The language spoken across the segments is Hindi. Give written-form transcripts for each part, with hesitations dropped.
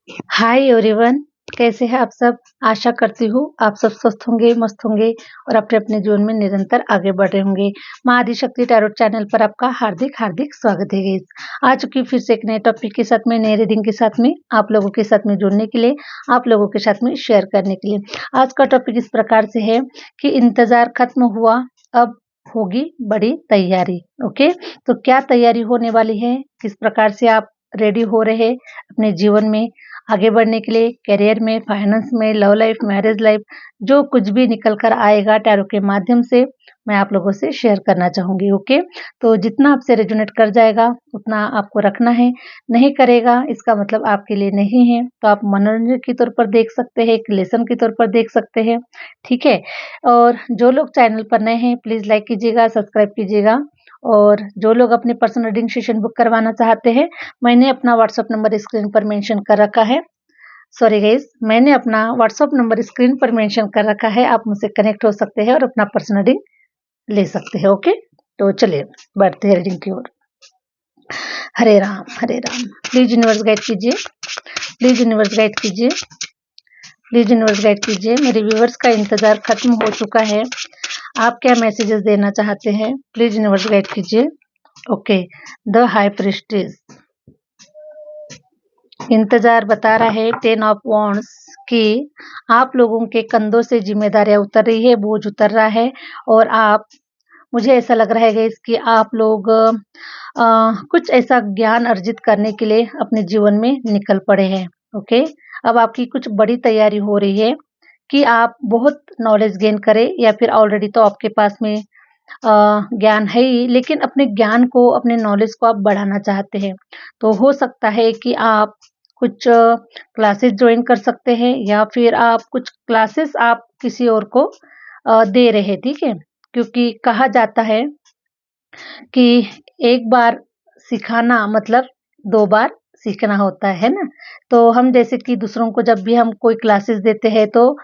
Hi everyone. कैसे हैं आप सब। आशा करती हूँ आप सब स्वस्थ होंगे, मस्त होंगे और अपने अपने जीवन में निरंतर आगे बढ़ रहे होंगे। माँ आदिशक्ति टैरोट चैनल पर आपका हार्दिक हार्दिक स्वागत है गाइस। आ चुकी फिर से एक नए टॉपिक के साथ में, नए रीडिंग के साथ में, आप लोगों के साथ में जुड़ने के लिए, आप लोगों के साथ में शेयर करने के लिए। आज का टॉपिक इस प्रकार से है कि इंतजार खत्म हुआ, अब होगी बड़ी तैयारी। ओके, तो क्या तैयारी होने वाली है, किस प्रकार से आप रेडी हो रहे हैं अपने जीवन में आगे बढ़ने के लिए, करियर में, फाइनेंस में, लव लाइफ, मैरिज लाइफ, जो कुछ भी निकल कर आएगा टैरो के माध्यम से मैं आप लोगों से शेयर करना चाहूंगी। ओके, तो जितना आपसे रेजोनेट कर जाएगा उतना आपको रखना है, नहीं करेगा इसका मतलब आपके लिए नहीं है। तो आप मनोरंजन के तौर पर देख सकते हैं, एक लेसन के तौर पर देख सकते हैं। ठीक है, और जो लोग चैनल पर नए हैं प्लीज लाइक कीजिएगा, सब्सक्राइब कीजिएगा। और जो लोग अपने पर्सनल रीडिंग सेशन बुक करवाना चाहते हैं, मैंने अपना व्हाट्सएप नंबर स्क्रीन पर मेंशन कर रखा है। सॉरी गाइस, मैंने अपना व्हाट्सएप नंबर स्क्रीन पर मेंशन कर रखा है। आप मुझसे कनेक्ट हो सकते हैं और अपना पर्सनल रीडिंग ले सकते हैं। ओके, तो चलिए बढ़ते हैं रीडिंग की ओर। हरे राम हरे राम। प्लीज यूनिवर्स गाइड कीजिए, प्लीज यूनिवर्स गाइड कीजिए, प्लीज यूनिवर्स गाइड कीजिए। मेरे व्यूवर्स का इंतजार खत्म हो चुका है, आप क्या मैसेजेस देना चाहते हैं प्लीज यूनिवर्स गाइड कीजिए। ओके, द हाई प्रीस्टेस इंतजार बता रहा है 10 ऑफ वॉन्ड्स कि आप लोगों के कंधों से जिम्मेदारियां उतर रही है, बोझ उतर रहा है। और आप, मुझे ऐसा लग रहा है गाइस कि आप लोग कुछ ऐसा ज्ञान अर्जित करने के लिए अपने जीवन में निकल पड़े हैं। ओके, अब आपकी कुछ बड़ी तैयारी हो रही है कि आप बहुत नॉलेज गेन करें, या फिर ऑलरेडी तो आपके पास में ज्ञान है ही, लेकिन अपने ज्ञान को, अपने नॉलेज को आप बढ़ाना चाहते हैं। तो हो सकता है कि आप कुछ क्लासेस ज्वाइन कर सकते हैं, या फिर आप कुछ क्लासेस आप किसी और को दे रहे हैं। ठीक है, क्योंकि कहा जाता है कि एक बार सिखाना मतलब 2 बार सीखना होता है ना। तो हम जैसे कि दूसरों को जब भी हम कोई क्लासेस देते हैं, तो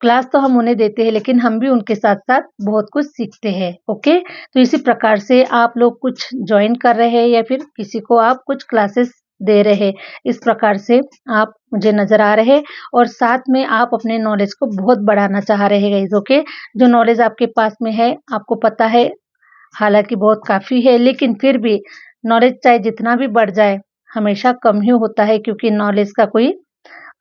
क्लास तो हम उन्हें देते हैं, लेकिन हम भी उनके साथ-साथ बहुत कुछ सीखते हैं। ओके, तो इसी प्रकार से आप लोग कुछ जॉइन कर रहे हैं, या फिर किसी को आप कुछ क्लासेस दे रहे हैं। इस प्रकार से आप मुझे नज़र आ रहे हैं, और साथ में आप अपने नॉलेज को बहुत बढ़ाना चाह रहे हैं गाइस। ओके, जो नॉलेज आपके पास में है, आपको पता है, हालाँकि बहुत काफ़ी है, लेकिन फिर भी नॉलेज चाहे जितना भी बढ़ जाए, हमेशा कम ही होता है, क्योंकि नॉलेज का कोई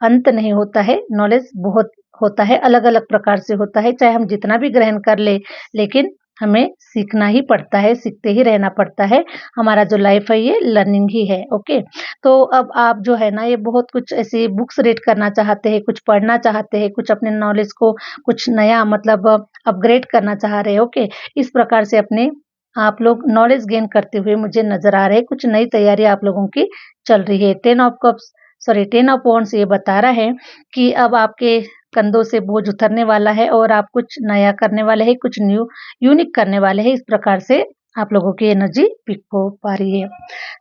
अंत नहीं होता है। नॉलेज बहुत होता है, अलग-अलग प्रकार से होता है, चाहे हम जितना भी ग्रहण कर ले, लेकिन हमें सीखना ही पड़ता है, सीखते ही रहना पड़ता है। हमारा जो लाइफ है ये लर्निंग ही है। ओके, तो अब आप जो है ना, ये बहुत कुछ ऐसी बुक्स रीड करना चाहते हैं, कुछ पढ़ना चाहते हैं, कुछ अपने नॉलेज को कुछ नया मतलब अपग्रेड करना चाह रहे हैं। ओके, इस प्रकार से अपने आप लोग नॉलेज गेन करते हुए मुझे नज़र आ रहे हैं। कुछ नई तैयारी आप लोगों की चल रही है। 10 ऑफ वॉन्ड्स ये बता रहा है कि अब आपके कंधों से बोझ उतरने वाला है, और आप कुछ नया करने वाले हैं, कुछ न्यू यूनिक करने वाले हैं। इस प्रकार से आप लोगों की एनर्जी पिक हो पा रही है।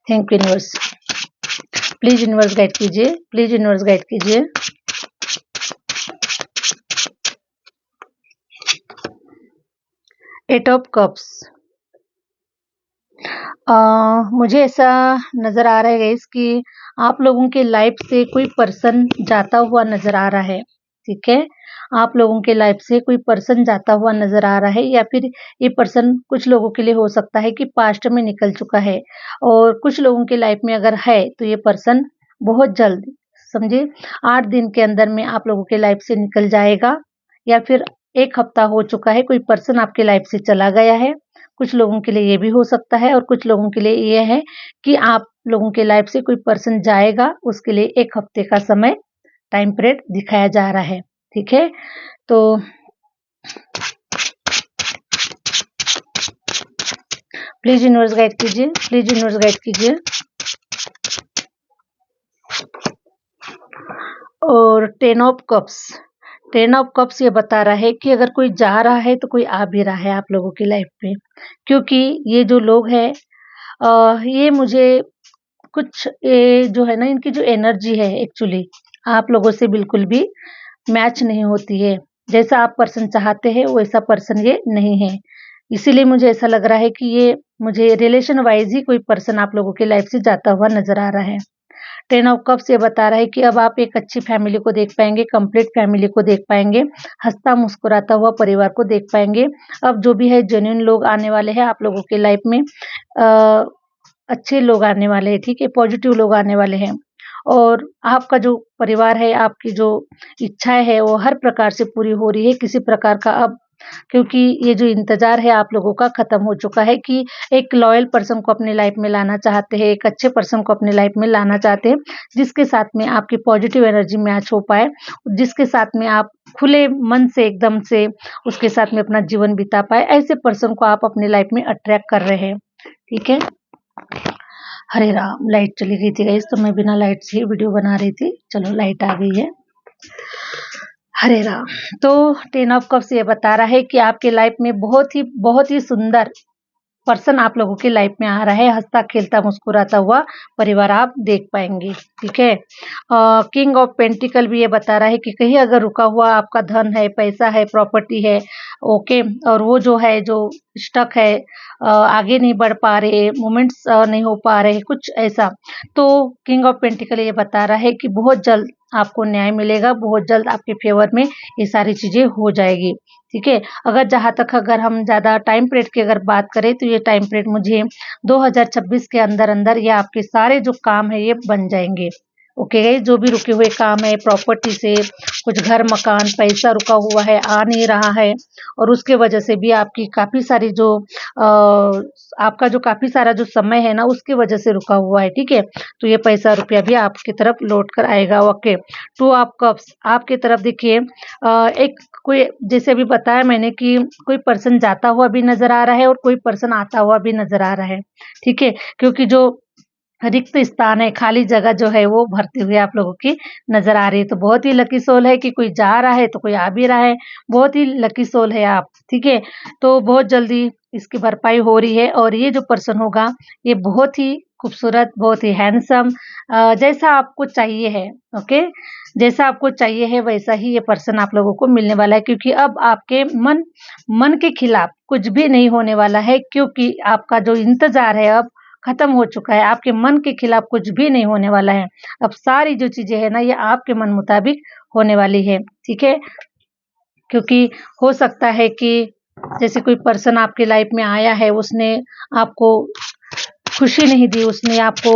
Thank you universe. Please universe guide कीजिए, प्लीज यूनिवर्स गाइड कीजिए। एट ऑफ कप्स, मुझे ऐसा नज़र आ रहा है गाइस कि आप लोगों के लाइफ से कोई पर्सन जाता हुआ नज़र आ रहा है। ठीक है, आप लोगों के लाइफ से कोई पर्सन जाता हुआ नज़र आ रहा है, या फिर ये पर्सन कुछ लोगों के लिए हो सकता है कि पास्ट में निकल चुका है, और कुछ लोगों के लाइफ में अगर है तो ये पर्सन बहुत जल्द, समझिए 8 दिन के अंदर में आप लोगों के लाइफ से निकल जाएगा, या फिर 1 हफ्ता हो चुका है, कोई पर्सन आपके लाइफ से चला गया है। कुछ लोगों के लिए ये भी हो सकता है, और कुछ लोगों के लिए ये है कि आप लोगों के लाइफ से कोई पर्सन जाएगा, उसके लिए 1 हफ्ते का समय टाइम पीरियड दिखाया जा रहा है। ठीक है, तो प्लीज यूनिवर्स गाइड कीजिए, प्लीज यूनिवर्स गाइड कीजिए। और 10 ऑफ कप्स ये बता रहा है कि अगर कोई जा रहा है तो कोई आ भी रहा है आप लोगों की लाइफ में, क्योंकि ये जो लोग हैं ये मुझे कुछ, ये जो है ना, इनकी जो एनर्जी है एक्चुअली आप लोगों से बिल्कुल भी मैच नहीं होती है। जैसा आप पर्सन चाहते हैं वैसा पर्सन ये नहीं है। इसीलिए मुझे ऐसा लग रहा है कि ये, मुझे रिलेशन वाइज ही कोई पर्सन आप लोगों की लाइफ से जाता हुआ नजर आ रहा है। टेन ऑफ कप्स ये बता रहा है कि अब आप एक अच्छी फैमिली को देख पाएंगे, कंप्लीट फैमिली को देख पाएंगे, हंसता मुस्कुराता हुआ परिवार को देख पाएंगे। अब जो भी है जेन्युइन लोग आने वाले हैं आप लोगों की लाइफ में, अच्छे लोग आने वाले हैं, ठीक है, पॉजिटिव लोग आने वाले हैं। और आपका जो परिवार है, आपकी जो इच्छाएं है वो हर प्रकार से पूरी हो रही है। किसी प्रकार का अब, क्योंकि ये जो इंतजार है आप लोगों का खत्म हो चुका है कि एक लॉयल पर्सन को अपनी लाइफ में लाना चाहते हैं, एक अच्छे पर्सन को अपनी लाइफ में लाना चाहते हैं, जिसके साथ में आपकी पॉजिटिव एनर्जी मैच हो पाए, जिसके साथ में आप खुले मन से एकदम से उसके साथ में अपना जीवन बिता पाए, ऐसे पर्सन को आप अपनी लाइफ में अट्रैक्ट कर रहे हैं। ठीक है, हरे राम, लाइट चली गई थी गाइस, तो मैं बिना लाइट से ही वीडियो बना रही थी। चलो लाइट आ गई है। हरे राम। तो टेन ऑफ कप्स ये बता रहा है कि आपके लाइफ में बहुत ही सुंदर पर्सन आप लोगों की लाइफ में आ रहा है, हंसता खेलता मुस्कुराता हुआ परिवार आप देख पाएंगे। ठीक है, किंग ऑफ पेंटिकल भी ये बता रहा है कि कहीं अगर रुका हुआ आपका धन है, पैसा है, प्रॉपर्टी है, ओके, और वो जो है जो स्टक है, आगे नहीं बढ़ पा रहे, मूवमेंट्स नहीं हो पा रहे, कुछ ऐसा, तो किंग ऑफ पेंटिकल ये बता रहा है कि बहुत जल्द आपको न्याय मिलेगा, बहुत जल्द आपके फेवर में ये सारी चीजें हो जाएगी। ठीक है, अगर हम ज़्यादा टाइम पीरियड की अगर बात करें तो ये टाइम पीरियड मुझे 2026 के अंदर ये आपके सारे जो काम है ये बन जाएंगे। ओके गाइस, जो भी रुके हुए काम है, प्रॉपर्टी से कुछ घर मकान, पैसा रुका हुआ है, आ नहीं रहा है, और उसके वजह से भी आपकी काफ़ी सारी जो आपका जो काफ़ी सारा जो समय है ना उसकी वजह से रुका हुआ है। ठीक है, तो ये पैसा रुपया भी आपकी तरफ लौट कर आएगा। ओके, टू ऑफ कप्स आपकी तरफ देखिए, एक कोई, जैसे अभी बताया मैंने कि कोई पर्सन जाता हुआ भी नजर आ रहा है और कोई पर्सन आता हुआ भी नजर आ रहा है। ठीक है, क्योंकि जो रिक्त स्थान है, खाली जगह जो है वो भरती हुई आप लोगों की नजर आ रही है। तो बहुत ही लकी सोल है कि कोई जा रहा है तो कोई आ भी रहा है, बहुत ही लकी सोल है आप। ठीक है, तो बहुत जल्दी इसकी भरपाई हो रही है, और ये जो पर्सन होगा ये बहुत ही खूबसूरत, बहुत ही हैंडसम, जैसा आपको चाहिए है, ओके, जैसा आपको चाहिए है वैसा ही ये पर्सन आप लोगों को मिलने वाला है, क्योंकि अब आपके मन के खिलाफ कुछ भी नहीं होने वाला है, क्योंकि आपका जो इंतजार है अब खत्म हो चुका है। आपके मन के खिलाफ कुछ भी नहीं होने वाला है। अब सारी जो चीजें है ना ये आपके मन मुताबिक होने वाली है। ठीक है, क्योंकि हो सकता है कि जैसे कोई पर्सन आपकी लाइफ में आया है, उसने आपको खुशी नहीं दी, उसने आपको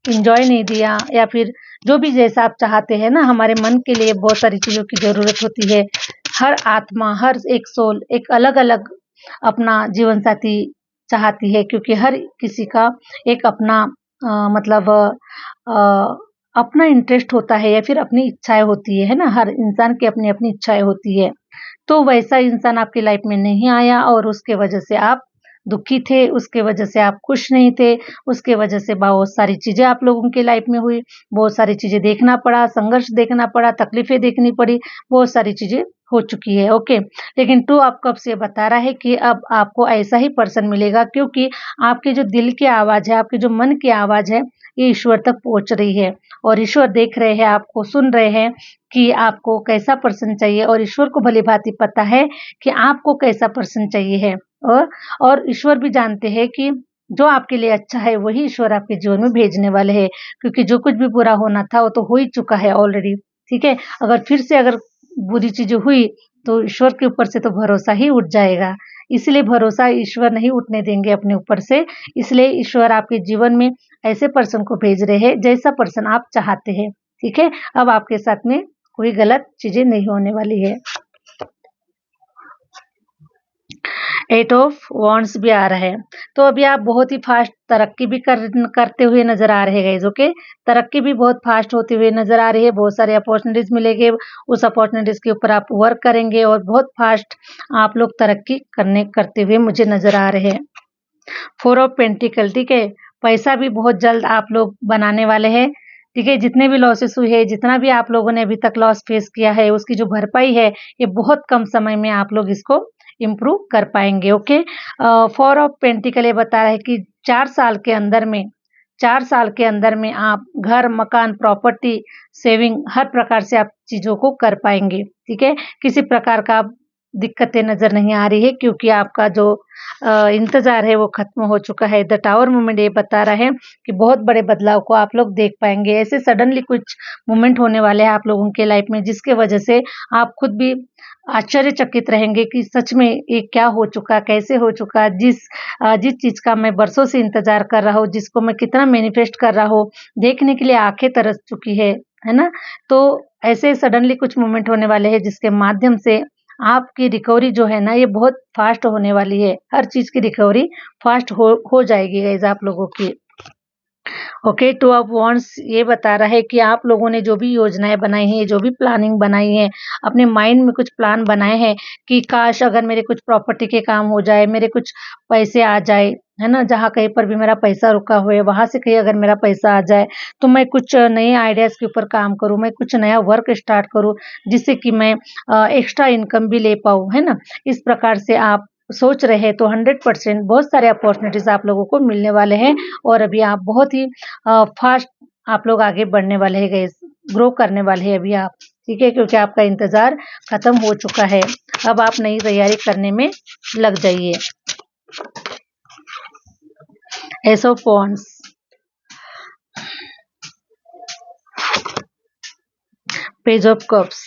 एंजॉय नहीं दिया, या फिर जो भी जैसा आप चाहते हैं ना, हमारे मन के लिए बहुत सारी चीजों की जरूरत होती है। हर आत्मा, हर एक सोल एक अलग अलग अपना जीवन साथी चाहती है, क्योंकि हर किसी का एक अपना मतलब अपना इंटरेस्ट होता है, या फिर अपनी इच्छाएं होती है ना, हर इंसान की अपनी अपनी इच्छाएं होती है। तो वैसा इंसान आपकी लाइफ में नहीं आया, और उसके वजह से आप दुखी थे, उसके वजह से आप खुश नहीं थे, उसके वजह से बहुत सारी चीजें आप लोगों की लाइफ में हुई, बहुत सारी चीजें देखना पड़ा, संघर्ष देखना पड़ा, तकलीफें देखनी पड़ी, बहुत सारी चीजें हो चुकी है। ओके, लेकिन टू आप कब से बता रहा है कि अब आपको ऐसा ही पर्सन मिलेगा, क्योंकि आपके जो दिल की आवाज है, आपके जो मन की आवाज है, ये ईश्वर तक पहुंच रही है, और ईश्वर देख रहे हैं, आपको सुन रहे हैं कि आपको कैसा पर्सन चाहिए, और ईश्वर को भली भांति पता है कि आपको कैसा पर्सन चाहिए है। और ईश्वर भी जानते हैं कि जो आपके लिए अच्छा है वही ईश्वर आपके जीवन में भेजने वाले हैं, क्योंकि जो कुछ भी बुरा होना था वो तो हो ही चुका है ऑलरेडी। ठीक है, अगर बुरी चीजें हुई तो ईश्वर के ऊपर से तो भरोसा ही उठ जाएगा, इसलिए भरोसा ईश्वर नहीं उठने देंगे अपने ऊपर से। इसलिए ईश्वर आपके जीवन में ऐसे पर्सन को भेज रहे हैं जैसा पर्सन आप चाहते हैं। ठीक है, अब आपके साथ में कोई गलत चीजें नहीं होने वाली है। एट ऑफ वॉन्ड्स भी आ रहा है, तो अभी आप बहुत ही फास्ट तरक्की भी करते हुए नजर आ रहे हैं। ओके, तरक्की भी बहुत फास्ट होती हुई नजर आ रही है, बहुत सारे अपॉर्चुनिटीज मिलेंगे, उस अपॉर्चुनिटीज के ऊपर आप वर्क करेंगे, और बहुत फास्ट आप लोग तरक्की करते हुए मुझे नजर आ रहे हैं। फोर ऑफ पेंटिकल, ठीक है, पैसा भी बहुत जल्द आप लोग बनाने वाले हैं। ठीक है, जितने भी लॉसेस हुए हैं, जितना भी आप लोगों ने अभी तक लॉस फेस किया है, उसकी जो भरपाई है ये बहुत कम समय में आप लोग इसको इम्प्रूव कर पाएंगे। ओके, फोर ऑफ पेंटिकल ये बता रहा है कि 4 साल के अंदर में आप घर मकान प्रॉपर्टी सेविंग हर प्रकार से आप चीजों को कर पाएंगे। ठीक है, किसी प्रकार का दिक्कतें नज़र नहीं आ रही है, क्योंकि आपका जो इंतज़ार है वो ख़त्म हो चुका है। द टावर मूवमेंट ये बता रहा है कि बहुत बड़े बदलाव को आप लोग देख पाएँगे। ऐसे सडनली कुछ मूवमेंट होने वाले हैं आप लोगों के लाइफ़ में, जिसके वजह से आप खुद भी आश्चर्यचकित रहेंगे कि सच में ये क्या हो चुका, कैसे हो चुका? जिस चीज़ का मैं बरसों से इंतज़ार कर रहा हूँ, जिसको मैं कितना मैनिफेस्ट कर रहा हूँ, देखने के लिए आँखें तरस चुकी है ना? तो ऐसे सडनली कुछ मूवमेंट होने वाले हैं, जिसके माध्यम से आपकी रिकवरी जो है ना, ये बहुत फ़ास्ट होने वाली है। हर चीज़ की रिकवरी फ़ास्ट हो जाएगी गाइज़ आप लोगों की। ओके, टू ऑफ वांड्स ये बता रहा है कि आप लोगों ने जो भी योजनाएँ बनाई हैं, जो भी प्लानिंग बनाई है, अपने माइंड में कुछ प्लान बनाए हैं कि काश अगर मेरे कुछ प्रॉपर्टी के काम हो जाए, मेरे कुछ पैसे आ जाए, है ना? जहाँ कहीं पर भी मेरा पैसा रुका हुआ है, वहाँ से कहीं अगर मेरा पैसा आ जाए, तो मैं कुछ नए आइडियाज़ के ऊपर काम करूँ, मैं कुछ नया वर्क स्टार्ट करूँ, जिससे कि मैं एक्स्ट्रा इनकम भी ले पाऊँ, है ना? इस प्रकार से आप सोच रहे हैं तो 100% बहुत सारे अपॉर्च्युनिटीज़ आप लोगों को मिलने वाले हैं, और अभी आप बहुत ही फास्ट आप लोग आगे बढ़ने वाले हैं गाइस, ग्रो करने वाले हैं अभी आप, ठीक है? क्योंकि आपका इंतज़ार खत्म हो चुका है। अब आप नई तैयारी करने में लग जाइए। S of wands, page of cups.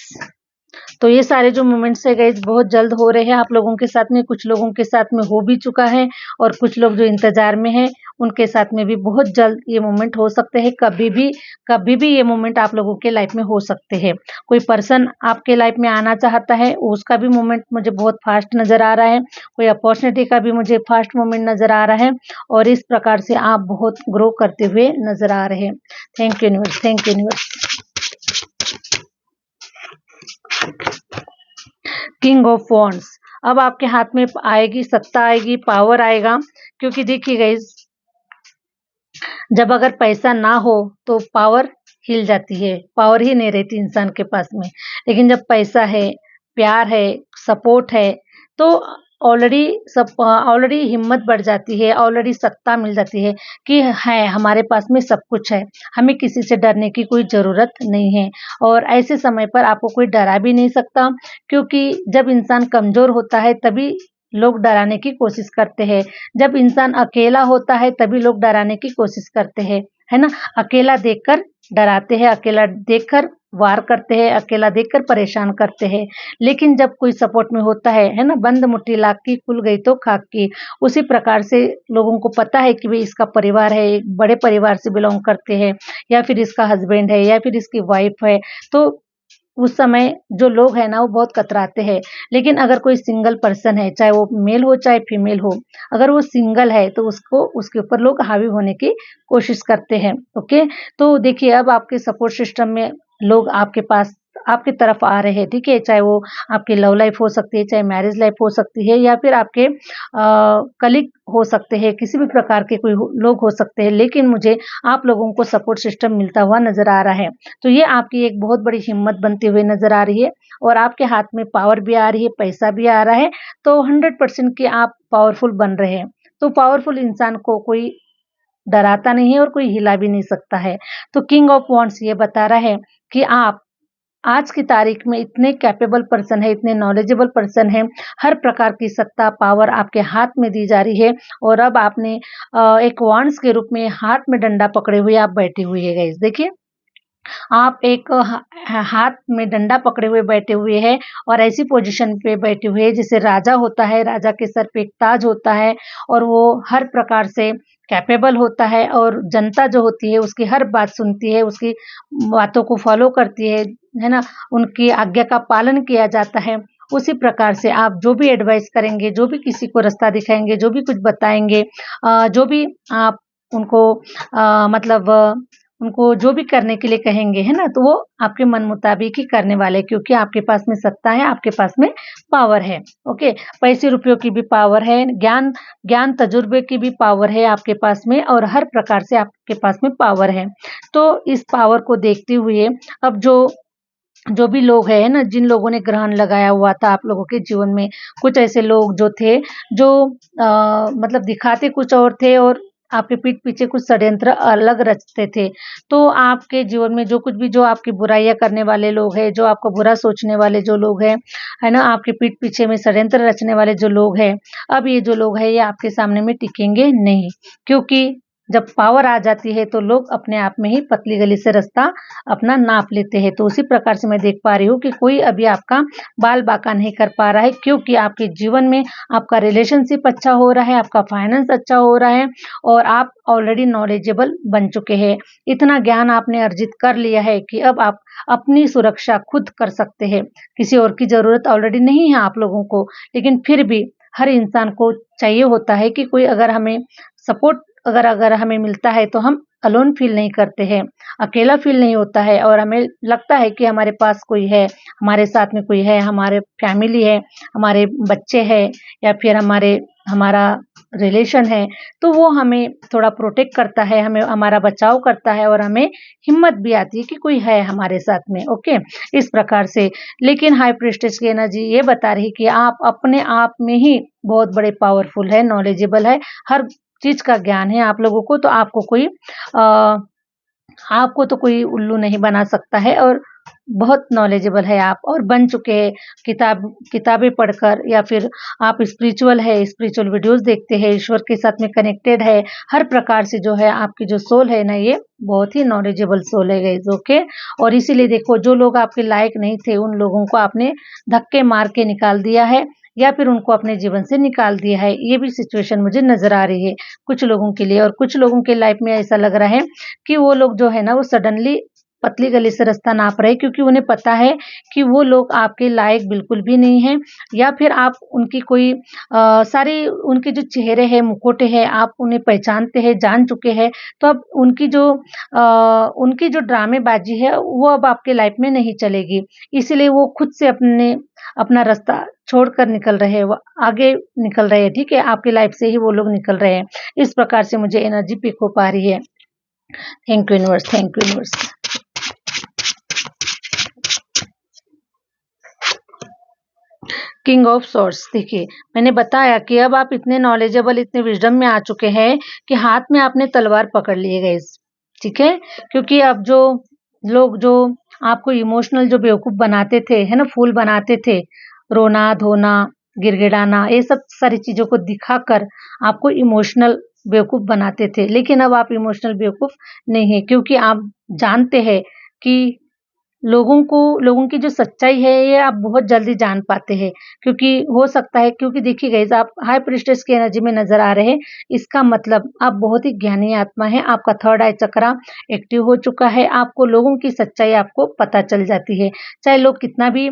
तो ये सारे जो मोमेंट्स है गाइस बहुत जल्द हो रहे हैं आप लोगों के साथ में, कुछ लोगों के साथ में हो भी चुका है, और कुछ लोग जो इंतजार में हैं उनके साथ में भी बहुत जल्द ये मोमेंट हो सकते हैं। कभी भी ये मोमेंट आप लोगों के लाइफ में हो सकते हैं। कोई पर्सन आपके लाइफ में आना चाहता है, उसका भी मोमेंट मुझे बहुत फास्ट नज़र आ रहा है। कोई अपॉर्चुनिटी का भी मुझे फास्ट मोमेंट नज़र आ रहा है, और इस प्रकार से आप बहुत ग्रो करते हुए नज़र आ रहे हैं। Thank you universe, thank you universe. King of wands, अब आपके हाथ में आएगी सत्ता, आएगी पावर आएगा, क्योंकि देखिए गाइस, जब अगर पैसा ना हो तो पावर हिल जाती है, पावर ही नहीं रहती इंसान के पास में। लेकिन जब पैसा है, प्यार है, सपोर्ट है, तो ऑलरेडी हिम्मत बढ़ जाती है, ऑलरेडी सत्ता मिल जाती है कि है हमारे पास में सब कुछ है, हमें किसी से डरने की कोई ज़रूरत नहीं है। और ऐसे समय पर आपको कोई डरा भी नहीं सकता, क्योंकि जब इंसान कमज़ोर होता है तभी लोग डराने की कोशिश करते हैं। जब इंसान अकेला होता है तभी लोग डराने की कोशिश करते हैं, है ना? अकेला देखकर डराते हैं, अकेला देखकर वार करते हैं, अकेला देखकर परेशान करते हैं। लेकिन जब कोई सपोर्ट में होता है ना? बंद मुट्ठी लाख की खुल गई तो खाक की। उसी प्रकार से लोगों को पता है कि भई इसका परिवार है, एक बड़े परिवार से बिलॉन्ग करते हैं, या फिर इसका हस्बैंड है, या फिर इसकी वाइफ है, तो उस समय जो लोग हैं ना वो बहुत कतराते हैं। लेकिन अगर कोई सिंगल पर्सन है, चाहे वो मेल हो चाहे फीमेल हो, अगर वो सिंगल है तो उसको उसके ऊपर लोग हावी होने की कोशिश करते हैं। ओके, तो देखिए अब आपके सपोर्ट सिस्टम में लोग आपके पास आपकी तरफ आ रहे हैं, ठीक है? चाहे वो आपकी लव लाइफ हो सकती है, चाहे मैरिज लाइफ हो सकती है, या फिर आपके कलीग हो सकते हैं, किसी भी प्रकार के कोई लोग हो सकते हैं, लेकिन मुझे आप लोगों को सपोर्ट सिस्टम मिलता हुआ नजर आ रहा है। तो ये आपकी एक बहुत बड़ी हिम्मत बनती हुई नज़र आ रही है, और आपके हाथ में पावर भी आ रही है, पैसा भी आ रहा है, तो 100% कि आप पावरफुल बन रहे हैं। तो पावरफुल इंसान को कोई डराता नहीं है और कोई हिला भी नहीं सकता है। तो किंग ऑफ वॉन्ड्स ये बता रहा है कि आप आज की तारीख में इतने कैपेबल पर्सन है, इतने नॉलेजेबल पर्सन है, हर प्रकार की सत्ता, पावर आपके हाथ में दी जा रही है, और अब आपने एक वॉन्ड्स के रूप में हाथ में डंडा पकड़े हुए आप बैठे हुए हैं गाइस। देखिए, आप एक हाथ में डंडा पकड़े हुए बैठे हुए हैं, और ऐसी पोजीशन पे बैठे हुए हैं जैसे राजा होता है, राजा के सर पे एक ताज होता है, और वो हर प्रकार से कैपेबल होता है, और जनता जो होती है उसकी हर बात सुनती है, उसकी बातों को फॉलो करती है ना? उनकी आज्ञा का पालन किया जाता है। उसी प्रकार से आप जो भी एडवाइस करेंगे, जो भी किसी को रास्ता दिखाएँगे, जो भी कुछ बताएँगे, जो भी आप उनको मतलब उनको जो भी करने के लिए कहेंगे, है ना? तो वो आपके मन मुताबिक ही करने वाले हैं, क्योंकि आपके पास में सत्ता है, आपके पास में पावर है। ओके, पैसे रुपयों की भी पावर है, ज्ञान तजुर्बे की भी पावर है आपके पास में, और हर प्रकार से आपके पास में पावर है। तो इस पावर को देखते हुए अब जो भी लोग हैं ना, जिन लोगों ने ग्रहण लगाया हुआ था आप लोगों के जीवन में, कुछ ऐसे लोग जो थे जो मतलब दिखाते कुछ और थे और आपके पीठ पीछे कुछ षड्यंत्र अलग रचते थे। तो आपके जीवन में जो कुछ भी जो आपकी बुराइयाँ करने वाले लोग हैं, जो आपको बुरा सोचने वाले जो लोग हैं, है ना? आपके पीठ पीछे में षड्यंत्र रचने वाले जो लोग हैं, अब ये जो लोग हैं ये आपके सामने में टिकेंगे नहीं। क्योंकि जब पावर आ जाती है तो लोग अपने आप में ही पतली गली से रास्ता अपना नाप लेते हैं। तो उसी प्रकार से मैं देख पा रही हूँ कि कोई अभी आपका बाल बांका नहीं कर पा रहा है, क्योंकि आपके जीवन में आपका रिलेशनशिप अच्छा हो रहा है, आपका फाइनेंस अच्छा हो रहा है और आप ऑलरेडी नॉलेजेबल बन चुके हैं। इतना ज्ञान आपने अर्जित कर लिया है कि अब आप अपनी सुरक्षा खुद कर सकते हैं। किसी और की ज़रूरत ऑलरेडी नहीं है आप लोगों को, लेकिन फिर भी हर इंसान को चाहिए होता है कि कोई अगर हमें सपोर्ट अगर अगर हमें मिलता है तो हम अलोन फ़ील नहीं करते हैं, अकेला फ़ील नहीं होता है और हमें लगता है कि हमारे पास कोई है, हमारे साथ में कोई है, हमारे फैमिली है, हमारे बच्चे हैं या फिर हमारा रिलेशन है, तो वो हमें थोड़ा प्रोटेक्ट करता है, हमें हमारा बचाव करता है और हमें हिम्मत भी आती है कि कोई है हमारे साथ में, ओके? इस प्रकार से। लेकिन हाई प्रीस्टेस की एनर्जी ये बता रही कि आप अपने आप में ही बहुत बड़े पावरफुल है, नॉलेजेबल है, हर चीज़ का ज्ञान है आप लोगों को, तो आपको तो कोई उल्लू नहीं बना सकता है और बहुत नॉलेजेबल है आप और बन चुके हैं किताबें पढ़कर या फिर आप स्पिरिचुअल है, स्पिरिचुअल वीडियोस देखते हैं, ईश्वर के साथ में कनेक्टेड है। हर प्रकार से जो है आपकी जो सोल है ना, ये बहुत ही नॉलेजेबल सोल है गाइस, ओके। और इसीलिए देखो जो लोग आपके लायक नहीं थे उन लोगों को आपने धक्के मार के निकाल दिया है या फिर उनको अपने जीवन से निकाल दिया है। ये भी सिचुएशन मुझे नजर आ रही है कुछ लोगों के लिए और कुछ लोगों के लाइफ में ऐसा लग रहा है कि वो लोग जो है ना वो सडनली पतली गली से रास्ता नाप रहे हैं, क्योंकि उन्हें पता है कि वो लोग आपके लायक बिल्कुल भी नहीं हैं या फिर आप उनकी कोई सारी उनके जो चेहरे हैं, मुखौटे हैं, आप उन्हें पहचानते हैं, जान चुके हैं। तो अब उनकी जो ड्रामेबाजी है वो अब आपके लाइफ में नहीं चलेगी। इसीलिए वो खुद से अपना रास्ता छोड़कर निकल रहे हैं, वो आगे निकल रहे हैं, ठीक है? आपकी लाइफ से ही वो लोग निकल रहे हैं। इस प्रकार से मुझे एनर्जी पिक हो पा रही है। Thank you universe, thank you universe. King of swords, देखिए मैंने बताया कि अब आप इतने नॉलेजेबल, इतने विजडम में आ चुके हैं कि हाथ में आपने तलवार पकड़ लिए गाइस, ठीक है? क्योंकि अब जो लोग जो आपको इमोशनल जो बेवकूफ बनाते थे, है ना, फूल बनाते थे, रोना धोना गिड़गिड़ाना ये सब सारी चीजों को दिखाकर आपको इमोशनल बेवकूफ बनाते थे, लेकिन अब आप इमोशनल बेवकूफ नहीं है, क्योंकि आप जानते हैं कि लोगों की जो सच्चाई है ये आप बहुत जल्दी जान पाते हैं, क्योंकि हो सकता है, क्योंकि देखिए गाइस आप हाई प्रीस्टेस की एनर्जी में नजर आ रहे हैं, इसका मतलब आप बहुत ही ज्ञानी आत्मा है, आपका थर्ड आई चक्रा एक्टिव हो चुका है, आपको लोगों की सच्चाई आपको पता चल जाती है, चाहे लोग कितना भी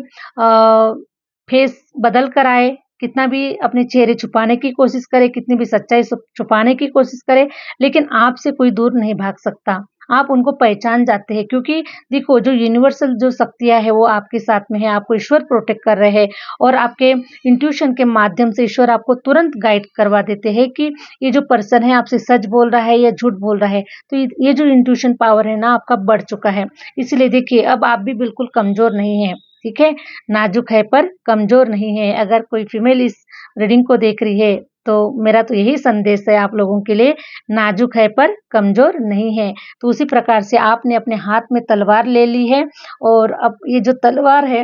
फेस बदल कर आए, कितना भी अपने चेहरे छुपाने की कोशिश करे, कितनी भी सच्चाई छुपाने की कोशिश करे, लेकिन आपसे कोई दूर नहीं भाग सकता। आप उनको पहचान जाते हैं, क्योंकि देखो जो यूनिवर्सल जो शक्तियाँ है वो आपके साथ में है, आपको ईश्वर प्रोटेक्ट कर रहे हैं और आपके इंट्यूशन के माध्यम से ईश्वर आपको तुरंत गाइड करवा देते हैं कि ये जो पर्सन है आपसे सच बोल रहा है या झूठ बोल रहा है। तो ये जो इंट्यूशन पावर है ना आपका बढ़ चुका है, इसलिए देखिए अब आप भी बिल्कुल कमजोर नहीं है, ठीक है? नाजुक है पर कमजोर नहीं है। अगर कोई फीमेल इस रीडिंग को देख रही है तो मेरा तो यही संदेश है आप लोगों के लिए, नाजुक है पर कमजोर नहीं है। तो उसी प्रकार से आपने अपने हाथ में तलवार ले ली है और अब ये जो तलवार है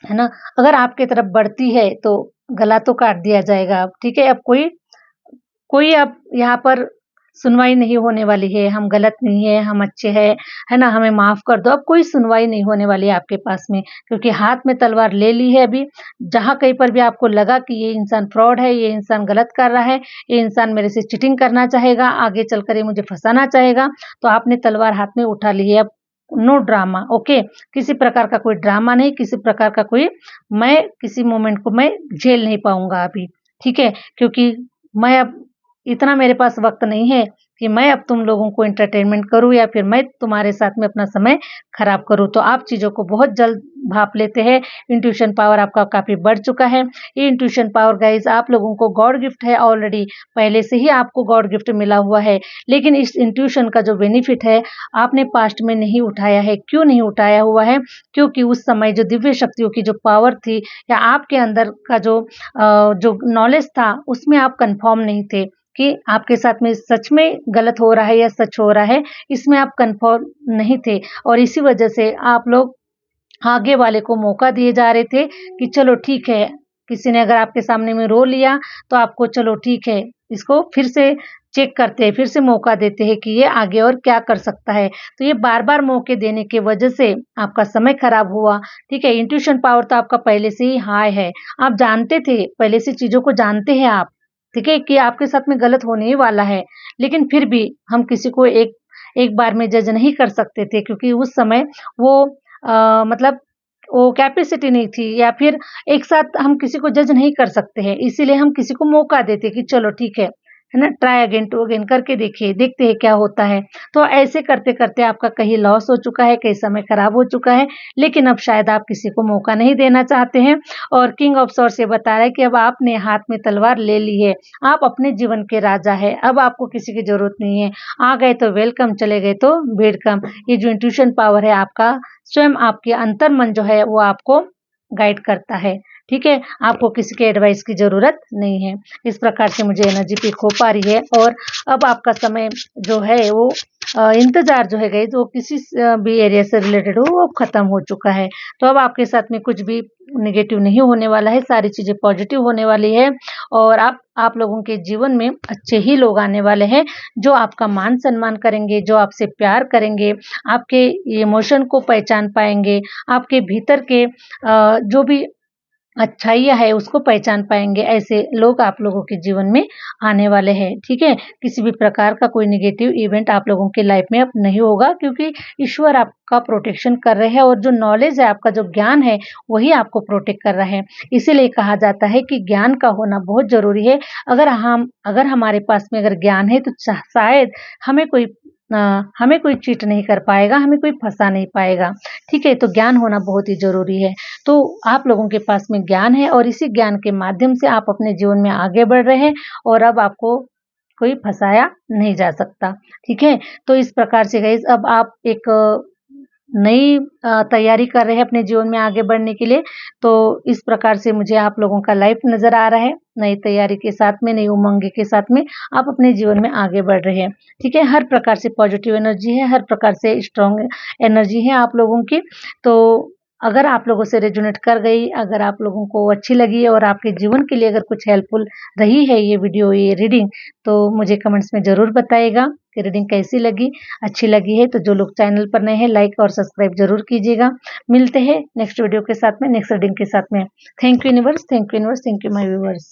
ना, अगर आपके तरफ बढ़ती है तो गला तो काट दिया जाएगा अब, ठीक है? अब कोई कोई अब यहाँ पर सुनवाई नहीं होने वाली है, हम गलत नहीं है, हम अच्छे हैं, है ना? हमें माफ़ कर दो, अब कोई सुनवाई नहीं होने वाली है आपके पास में, क्योंकि हाथ में तलवार ले ली है अभी। जहाँ कहीं पर भी आपको लगा कि ये इंसान फ्रॉड है, ये इंसान गलत कर रहा है, ये इंसान मेरे से चीटिंग करना चाहेगा, आगे चलकर ये मुझे फँसाना चाहेगा, तो आपने तलवार हाथ में उठा ली है। अब नो ड्रामा, ओके? किसी प्रकार का कोई ड्रामा नहीं, किसी प्रकार का कोई मैं किसी मोमेंट को मैं झेल नहीं पाऊँगा अभी, ठीक है? क्योंकि मैं अब इतना मेरे पास वक़्त नहीं है कि मैं अब तुम लोगों को एंटरटेनमेंट करूँ या फिर मैं तुम्हारे साथ में अपना समय खराब करूँ। तो आप चीज़ों को बहुत जल्द भाँप लेते हैं, इंट्यूशन पावर आपका काफ़ी बढ़ चुका है। ये इंट्यूशन पावर गाइज़ आप लोगों को गॉड गिफ्ट है ऑलरेडी, पहले से ही आपको गॉड गिफ्ट मिला हुआ है। लेकिन इस इंट्यूशन का जो बेनिफिट है, आपने पास्ट में नहीं उठाया है। क्यों नहीं उठाया हुआ है? क्योंकि उस समय जो दिव्य शक्तियों की जो पावर थी या आपके अंदर का जो नॉलेज था, उसमें आप कन्फर्म नहीं थे। कि आपके साथ में सच में गलत हो रहा है या सच हो रहा है, इसमें आप कन्फर्म नहीं थे और इसी वजह से आप लोग आगे वाले को मौका दिए जा रहे थे कि चलो ठीक है, किसी ने अगर आपके सामने में रो लिया तो आपको चलो ठीक है, इसको फिर से चेक करते हैं, फिर से मौका देते हैं कि ये आगे और क्या कर सकता है। तो ये बार-बार मौके देने की वजह से आपका समय खराब हुआ, ठीक है? इंट्यूशन पावर तो आपका पहले से ही हाई है। आप जानते थे, पहले से चीज़ों को जानते हैं आप, ठीक है? कि आपके साथ में गलत होने ही वाला है, लेकिन फिर भी हम किसी को एक एक बार में जज नहीं कर सकते थे क्योंकि उस समय वो मतलब वो कैपेसिटी नहीं थी या फिर एक साथ हम किसी को जज नहीं कर सकते हैं, इसीलिए हम किसी को मौका देते कि चलो ठीक है ना? ट्राई अगेन टू अगेन करके देखिए, देखते हैं क्या होता है। तो ऐसे करते-करते आपका कहीं लॉस हो चुका है, कहीं समय खराब हो चुका है, लेकिन अब शायद आप किसी को मौका नहीं देना चाहते हैं और किंग ऑफ सॉर्ड्स ये बता रहा है कि अब आपने हाथ में तलवार ले ली है, आप अपने जीवन के राजा हैं, अब आपको किसी की ज़रूरत नहीं है। आ गए तो वेलकम, चले गए तो वेलकम। ये जो इंट्यूशन पावर है आपका, स्वयं आपके अंतर्मन जो है वो आपको गाइड करता है, ठीक है? आपको किसी के एडवाइस की ज़रूरत नहीं है। इस प्रकार से मुझे एनर्जी पिक हो पा रही है और अब आपका समय जो है वो इंतज़ार जो है गाइस वो किसी भी एरिया से रिलेटेड हो वो ख़त्म हो चुका है। तो अब आपके साथ में कुछ भी नेगेटिव नहीं होने वाला है, सारी चीज़ें पॉजिटिव होने वाली है और आप लोगों के जीवन में अच्छे ही लोग आने वाले हैं, जो आपका मान-सम्मान करेंगे, जो आपसे प्यार करेंगे, आपके इमोशन को पहचान पाएँगे, आपके भीतर के जो भी अच्छाइयाँ है उसको पहचान पाएँगे, ऐसे लोग आप लोगों के जीवन में आने वाले हैं, ठीक है? किसी भी प्रकार का कोई नेगेटिव इवेंट आप लोगों के लाइफ में अब नहीं होगा क्योंकि ईश्वर आपका प्रोटेक्शन कर रहे हैं और जो नॉलेज है, आपका जो ज्ञान है, वही आपको प्रोटेक्ट कर रहा है। इसीलिए कहा जाता है कि ज्ञान का होना बहुत ज़रूरी है। अगर हमारे पास में अगर ज्ञान है तो शायद हमें कोई हमें कोई चीट नहीं कर पाएगा, हमें कोई फँसा नहीं पाएगा, ठीक है? तो ज्ञान होना बहुत ही ज़रूरी है। तो आप लोगों के पास में ज्ञान है और इसी ज्ञान के माध्यम से आप अपने जीवन में आगे बढ़ रहे हैं और अब आपको कोई फँसाया नहीं जा सकता, ठीक है? तो इस प्रकार से गाइज़ अब आप एक नई तैयारी कर रहे हैं अपने जीवन में आगे बढ़ने के लिए, तो इस प्रकार से मुझे आप लोगों का लाइफ नज़र आ रहा है, नई तैयारी के साथ में, नई उमंग के साथ में आप अपने जीवन में आगे बढ़ रहे हैं, ठीक है? हर प्रकार से पॉजिटिव एनर्जी है, हर प्रकार से स्ट्रॉन्ग एनर्जी है आप लोगों की, तो अगर आप लोगों से रेजोनेट कर गई, अगर आप लोगों को अच्छी लगी और आपके जीवन के लिए अगर कुछ हेल्पफुल रही है ये वीडियो, ये रीडिंग, तो मुझे कमेंट्स में ज़रूर बताइएगा कि रीडिंग कैसी लगी, अच्छी लगी है तो जो लोग चैनल पर नए हैं लाइक और सब्सक्राइब ज़रूर कीजिएगा। मिलते हैं नेक्स्ट वीडियो के साथ में, नेक्स्ट रीडिंग के साथ में। Thank you universe, thank you universe, thank you my viewers.